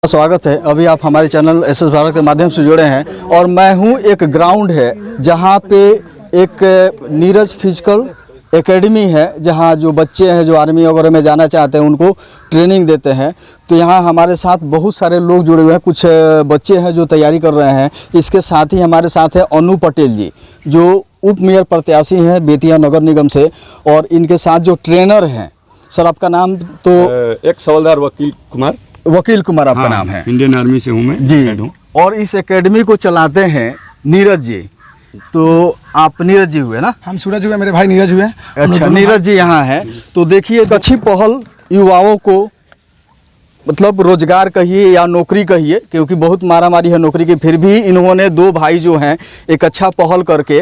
स्वागत है। अभी आप हमारे चैनल एसएस भारत के माध्यम से जुड़े हैं और मैं हूं एक ग्राउंड है जहां पे एक नीरज फिजिकल एकेडमी है, जहां जो बच्चे हैं जो आर्मी वगैरह में जाना चाहते हैं उनको ट्रेनिंग देते हैं। तो यहां हमारे साथ बहुत सारे लोग जुड़े हुए हैं, कुछ बच्चे हैं जो तैयारी कर रहे हैं। इसके साथ ही हमारे साथ है अनु पटेल जी जो उप मेयर प्रत्याशी हैं बेतिया नगर निगम से, और इनके साथ जो ट्रेनर हैं। सर आपका नाम? तो एक सवालदार वकील कुमार आपका नाम है। इंडियन आर्मी से हूँ मैं जी। और इस एकेडमी को चलाते हैं नीरज जी। तो आप नीरज जी हुए ना? हम सूरज हुए, मेरे भाई नीरज हुए। अच्छा, नीरज जी यहाँ हैं। तो देखिए एक अच्छी पहल युवाओं को, मतलब रोजगार कहिए या नौकरी कहिए, क्योंकि बहुत मारामारी है नौकरी की, फिर भी इन्होंने दो भाई जो हैं एक अच्छा पहल करके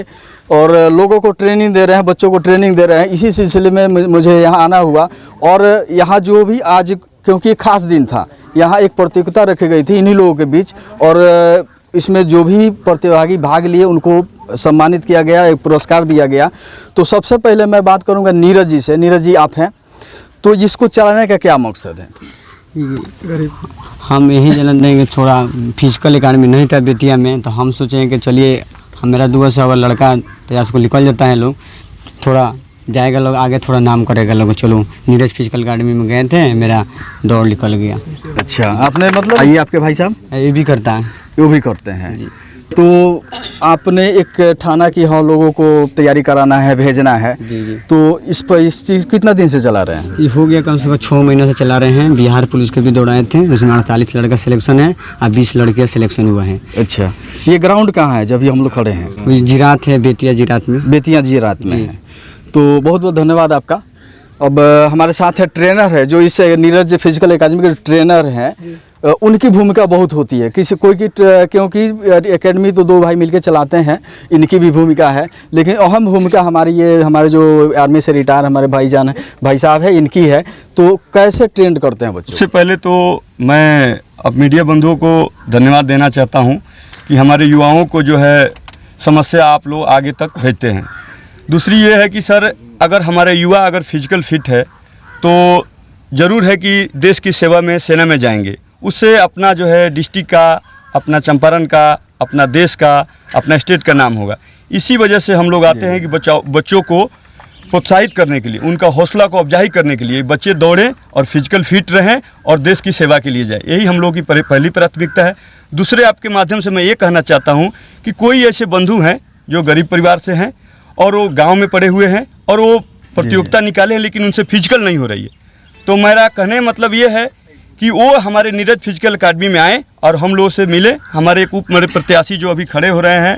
और लोगों को ट्रेनिंग दे रहे हैं, बच्चों को ट्रेनिंग दे रहे हैं। इसी सिलसिले में मुझे यहाँ आना हुआ। और यहाँ जो भी आज, क्योंकि खास दिन था, यहाँ एक प्रतियोगिता रखी गई थी इन्हीं लोगों के बीच, और इसमें जो भी प्रतिभागी भाग लिए उनको सम्मानित किया गया, एक पुरस्कार दिया गया। तो सबसे पहले मैं बात करूँगा नीरज जी से। नीरज जी आप हैं, तो इसको चलाने का क्या मकसद है? हम यही जलन देंगे, थोड़ा फिजिकल एकेडमी नहीं था बेतिया में, तो हम सोचें कि चलिए मेरा 2 वर्ष अगर लड़का प्रयास को निकल जाता है, लोग थोड़ा जाएगा, लोग आगे थोड़ा नाम करेगा लोग। चलो नीरज फिजिकल एकेडमी में गए थे, मेरा दौड़ निकल गया। अच्छा, आपने मतलब ये आपके भाई साहब ये भी करता है? वो भी करते हैं जी। तो आपने एक ठाना की हाँ लोगों को तैयारी कराना है, भेजना है जी जी। तो इस पर इस चीज़ कितना दिन से चला रहे हैं? ये हो गया कम से कम 6 महीनों से चला रहे हैं। बिहार पुलिस के भी दौड़ाए थे, उसमें 48 लड़का सिलेक्शन है और 20 लड़के सिलेक्शन हुआ है। अच्छा, ये ग्राउंड कहाँ है जब हम लोग खड़े हैं? जिरात है, बेतिया जिरात में। बेतिया जिरात में है। तो बहुत बहुत धन्यवाद आपका। अब हमारे साथ है ट्रेनर है जो इस नीरज फिजिकल एकेडमी के ट्रेनर हैं। उनकी भूमिका बहुत होती है किसी कोई की, क्योंकि एकेडमी तो 2 भाई मिलकर चलाते हैं, इनकी भी भूमिका है, लेकिन अहम भूमिका हमारे जो आर्मी से रिटायर हमारे भाईजान है, भाई साहब है, इनकी है। तो कैसे ट्रेंड करते हैं बच्चों? सबसे पहले तो मैं अब मीडिया बंधुओं को धन्यवाद देना चाहता हूं कि हमारे युवाओं को जो है समस्या आप लोग आगे तक भेजते हैं। दूसरी ये है कि सर अगर हमारे युवा अगर फिजिकल फिट है तो ज़रूर है कि देश की सेवा में सेना में जाएंगे, उससे अपना जो है डिस्ट्रिक्ट का, अपना चंपारण का, अपना देश का, अपना स्टेट का नाम होगा। इसी वजह से हम लोग आते हैं कि बच्चों को प्रोत्साहित करने के लिए, उनका हौसला को अफजाई करने के लिए बच्चे दौड़ें और फिजिकल फिट रहें और देश की सेवा के लिए जाए। यही हम लोग की पहली प्राथमिकता है। दूसरे आपके माध्यम से मैं ये कहना चाहता हूँ कि कोई ऐसे बंधु हैं जो गरीब परिवार से हैं और वो गाँव में पड़े हुए हैं और वो प्रतियोगिता निकाले हैं लेकिन उनसे फिजिकल नहीं हो रही है, तो मेरा कहने मतलब ये है कि वो हमारे नीरज फिजिकल एकेडमी में आए और हम लोगों से मिले। हमारे एक उप मेरे प्रत्याशी जो अभी खड़े हो रहे हैं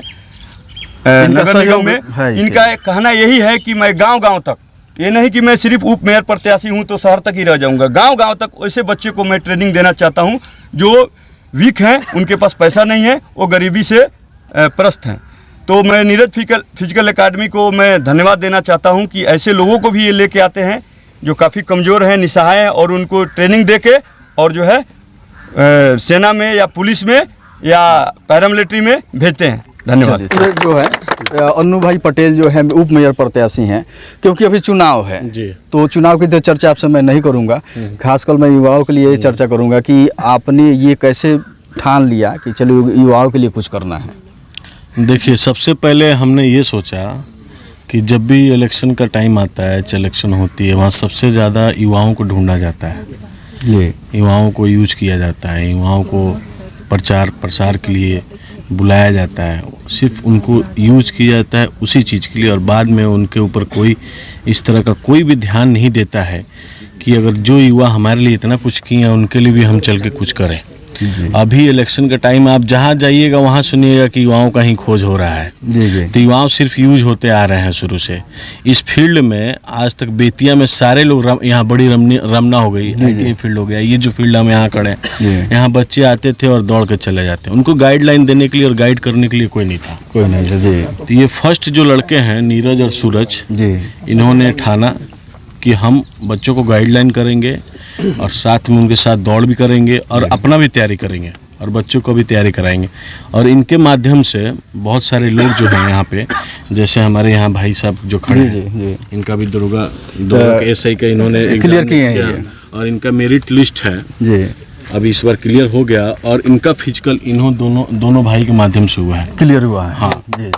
नगर निगम में, इनका कहना यही है कि मैं गांव-गांव तक, ये नहीं कि मैं सिर्फ उप मेयर प्रत्याशी हूं तो शहर तक ही रह जाऊंगा, गांव-गांव तक ऐसे बच्चे को मैं ट्रेनिंग देना चाहता हूं जो वीक हैं, उनके पास पैसा नहीं है, वो गरीबी से त्रस्त हैं। तो मैं नीरज फिजिकल एकेडमी को मैं धन्यवाद देना चाहता हूँ कि ऐसे लोगों को भी ये लेके आते हैं जो काफ़ी कमज़ोर हैं, निसहाय हैं, और उनको ट्रेनिंग दे के और जो है सेना में या पुलिस में या पैरामिलिट्री में भेजते हैं। धन्यवाद। जो है अनु भाई पटेल जो है उप मेयर प्रत्याशी हैं, क्योंकि अभी चुनाव है जी, तो चुनाव की तो चर्चा आपसे मैं नहीं करूंगा, खासकर मैं युवाओं के लिए चर्चा करूंगा कि आपने ये कैसे ठान लिया कि चलो युवाओं के लिए कुछ करना है। देखिए, सबसे पहले हमने ये सोचा कि जब भी इलेक्शन का टाइम आता है, इलेक्शन होती है, वहाँ सबसे ज़्यादा युवाओं को ढूंढा जाता है, युवाओं को यूज किया जाता है, युवाओं को प्रचार प्रसार के लिए बुलाया जाता है, सिर्फ उनको यूज किया जाता है उसी चीज़ के लिए, और बाद में उनके ऊपर कोई इस तरह का कोई भी ध्यान नहीं देता है कि अगर जो युवा हमारे लिए इतना कुछ किए हैं उनके लिए भी हम चल के कुछ करें। अभी इलेक्शन का टाइम, आप जहाँ जाइएगा वहाँ सुनिएगा कि युवाओं का ही खोज हो रहा है जी। तो युवाओं सिर्फ यूज होते आ रहे हैं शुरू से इस फील्ड में। आज तक बेतिया में सारे लोग, यहाँ बड़ी रमना हो गई, IT फील्ड हो गया, ये जो फील्ड हम यहाँ खड़े हैं, यहाँ बच्चे आते थे और दौड़ के चले जाते हैं, उनको गाइडलाइन देने के लिए और गाइड करने के लिए कोई नहीं था, कोई नहीं जी। तो ये फर्स्ट जो लड़के हैं नीरज और सूरज जी, इन्होंने ठाना कि हम बच्चों को गाइडलाइन करेंगे और साथ में उनके साथ दौड़ भी करेंगे और अपना भी तैयारी करेंगे और बच्चों को भी तैयारी कराएंगे। और इनके माध्यम से बहुत सारे लोग जो हैं यहाँ पे, जैसे हमारे यहाँ भाई साहब जो खड़े हैं, इनका भी दरोगा SI का इन्होंने क्लियर किए हैं और इनका मेरिट लिस्ट है जी। अभी इस बार क्लियर हो गया और इनका फिजिकल इन्हों दोनों भाई के माध्यम से हुआ है। क्लियर हुआ है। हाँ। जी जी,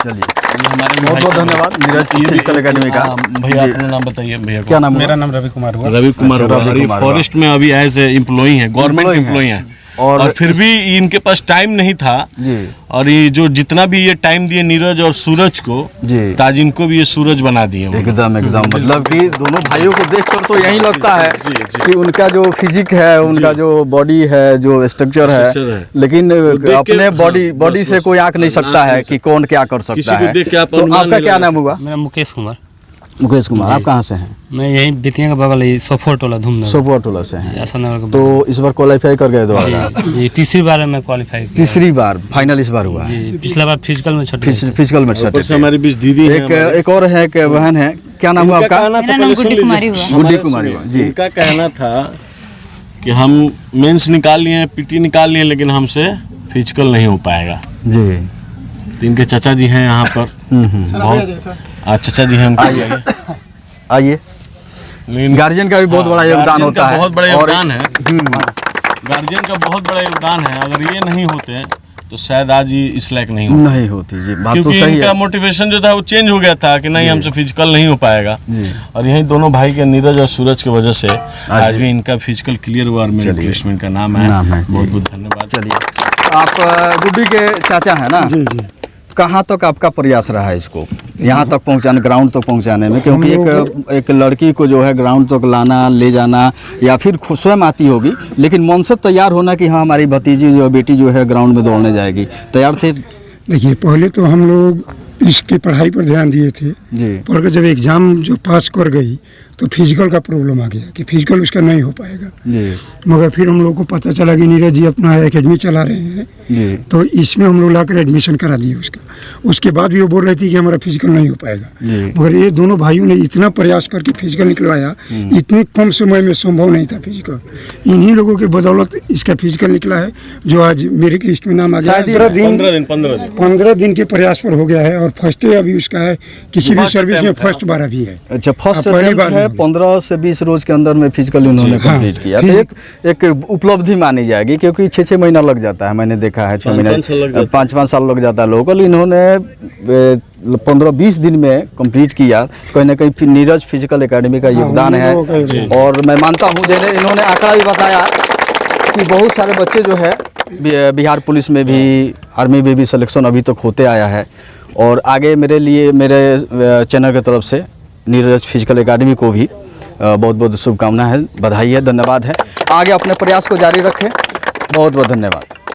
चलिए ये हमारे बहुत बहुत धन्यवाद नीरज फिजिकल एकेडमी का। भैया अपना नाम बताइए भैया। क्या नाम? मेरा नाम रवि कुमार हुआ। रवि कुमार अच्छा, हुआ। रवि और ये कुमार हुआ। फॉरेस्ट में अभी एज एम्प्लॉई हैं, गवर्नमेंट Employee हैं। एम्प्लॉई हैं और और फिर भी इनके पास टाइम नहीं था। जी और ये जो जितना भी ये टाइम दिए नीरज और सूरज को, जी ताज इनको भी ये सूरज बना दिए वो लोग। एकदम एकदम, मतलब कि दोनों भाइयों को देखकर तो यही लगता है जी, जी। कि उनका जो फिजिक है, उनका जो बॉडी है, जो स्ट्रक्चर Structure है, है। लेकिन देख के- अपने बॉडी हाँ, बॉडी बस, से बस। कोई आंक नहीं सकता है कि कौन क्या कर किसी सकता को है। देख के आप तो अनुमान आपका नहीं क्या लगा नाम हुआ? मेरा मुकेश कुमार। मुकेश कुमार, आप कहाँ से हैं? मैं यहीं बेतिया के बगल है सोफोर टोला धूमनगर। सोपुआ टोला से हैं। यासनगर के तो इस बार क्वालिफाई कर गए 2000? बगल। जी तीसरी बार मैं क्वालिफाई किया। तीसरी बार फाइनल इस बार हुआ है। जी पिछला बार फिजिकल में छठे। फिजिकल में ऊपर से छठे। हमारे बीच दीदी हैं हमारे। एक और है, एक बहन है, क्या नाम हुआ आपका? मेरा नाम गुड्डी कुमारी हुआ। गुड्डी कुमारी हुआ, जी। इनका कहना था कि हम मेंस निकाल लिए, पीटी निकाल लिए, लेकिन हमसे फिजिकल नहीं हो पाएगा। जी तो इनके चाचा जी हैं यहाँ पर बहुत। चाचा जी हैं उनके। आइए, लेकिन गार्जियन का भी बहुत बड़ा योगदान गार्जियन होता का है। बहुत बड़ा और- योगदान है। गार्जियन का बहुत बड़ा योगदान है। अगर ये नहीं होते तो शायद आज ये इस लायक नहीं होते। नहीं होती, ये बात तो क्योंकि सही इनका है। मोटिवेशन जो था वो चेंज हो गया था कि नहीं हमसे फिजिकल नहीं हो पाएगा। और यही दोनों भाई के नीरज और सूरज की वजह से आज भी इनका फिजिकल क्लियर हुआ और मेरे प्लेसमेंट का नाम है। बहुत बहुत धन्यवाद। चलिए, आप गुड्डी के चाचा हैं ना? जी जी। कहाँ तक आपका प्रयास रहा है इसको यहाँ तक पहुँचाने, ग्राउंड तक पहुँचाने में? क्योंकि एक लड़की को जो है ग्राउंड तक लाना, ले जाना, या फिर खुद स्वयं आती होगी, लेकिन मन से तैयार होना कि हाँ हमारी भतीजी जो बेटी जो है ग्राउंड में दौड़ने जाएगी, तैयार थे? देखिए, पहले तो हम लोग इसके पढ़ाई पर ध्यान दिए थे। जी पढ़ कर जब एग्ज़ाम जो पास कर गई तो फिजिकल का प्रॉब्लम आ गया कि फिजिकल उसका नहीं हो पाएगा। जी मगर फिर हम लोग को पता चला कि नीरज जी अपना एकेडमी चला रहे हैं, जी तो इसमें हम लोग लाकर एडमिशन करा दिए उसका। उसके बाद भी वो बोल रही थी कि हमारा फिजिकल नहीं हो पाएगा। जी। मगर ये दोनों भाइयों ने इतना प्रयास करके फिजिकल निकलवाया, इतने कम समय में संभव नहीं था फिजिकल। इन्हीं लोगों के बदौलत इसका फिजिकल निकला है, जो आज मेरिट लिस्ट में नाम आ गया। शायद ये 15 दिन के प्रयास पर हो गया है और फर्स्ट अभी उसका है, किसी भी सर्विस में फर्स्ट बार अभी है। अच्छा, फर्स्ट पहली अटेम्प्ट बार है। नहीं। 15 से 20 रोज के अंदर में फिजिकल इन्होंने हाँ। कंप्लीट किया, तो एक उपलब्धि मानी जाएगी, क्योंकि 6 महीना लग जाता है, मैंने देखा है 6 महीना 5 साल लग जाता है लोकल। इन्होंने 15-20 दिन में कंप्लीट किया। कहीं ना कहीं फिर नीरज फिजिकल एकेडमी का योगदान है। और मैं मानता हूँ, जैसे इन्होंने आंकड़ा भी बताया कि बहुत सारे बच्चे जो है बिहार पुलिस में भी, आर्मी में भी सिलेक्शन अभी तक होते आया है। और आगे मेरे चैनल की तरफ से नीरज फिजिकल एकेडमी को भी बहुत बहुत शुभकामनाएं है, बधाई है, धन्यवाद है। आगे अपने प्रयास को जारी रखें। बहुत बहुत धन्यवाद।